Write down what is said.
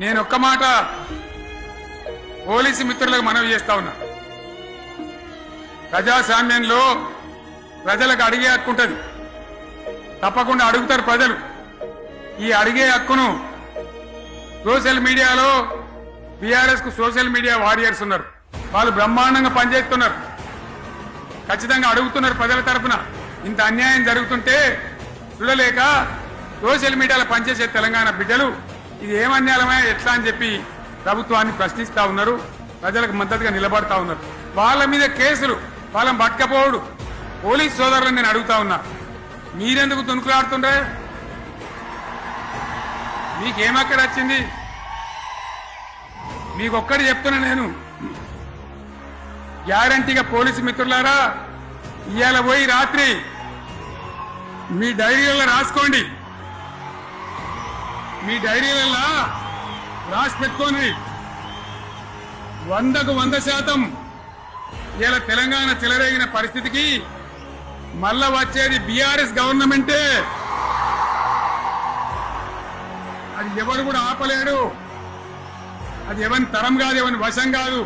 నేను ఒక్క మాట పోలీసు మిత్రులకు మనవి చేస్తా ఉన్నా. ప్రజాస్వామ్యంలో ప్రజలకు అడిగే హక్కు ఉంటుంది, తప్పకుండా అడుగుతారు ప్రజలు. ఈ అడిగే హక్కును సోషల్ మీడియాలో బీఆర్ఎస్ కు సోషల్ మీడియా వారియర్స్ ఉన్నారు, వాళ్ళు బ్రహ్మాండంగా పనిచేస్తున్నారు, ఖచ్చితంగా అడుగుతున్నారు ప్రజల తరఫున. ఇంత అన్యాయం జరుగుతుంటే చూడలేక సోషల్ మీడియాలో పనిచేసే తెలంగాణ బిడ్డలు ఇది ఏమన్యాయమే ఎట్లా అని చెప్పి ప్రభుత్వాన్ని ప్రశ్నిస్తా ఉన్నారు, ప్రజలకు మద్దతుగా నిలబడతా ఉన్నారు. వాళ్ళ మీద కేసులు, వాళ్ళని పట్టకపోవడు పోలీస్ సోదరులను నేను అడుగుతా ఉన్నా, మీరెందుకు తునుకులాడుతుండ్రే? మీకేమక్కడ వచ్చింది? మీకొక్కటి చెప్తున్నా నేను, గ్యారంటీగా పోలీసు మిత్రులారా, ఇవాళ పోయి రాత్రి మీ డైరీలలో రాసుకోండి, మీ డైరీలలో రాసి పెట్టుకోండి. 100కు 100% ఇలా తెలంగాణ చెలరేగిన పరిస్థితికి మళ్ళా వచ్చేది బీఆర్ఎస్ గవర్నమెంటే. అది ఎవరు కూడా ఆపలేడు, అది ఎవరి తరం కాదు, ఎవరి వశం కాదు.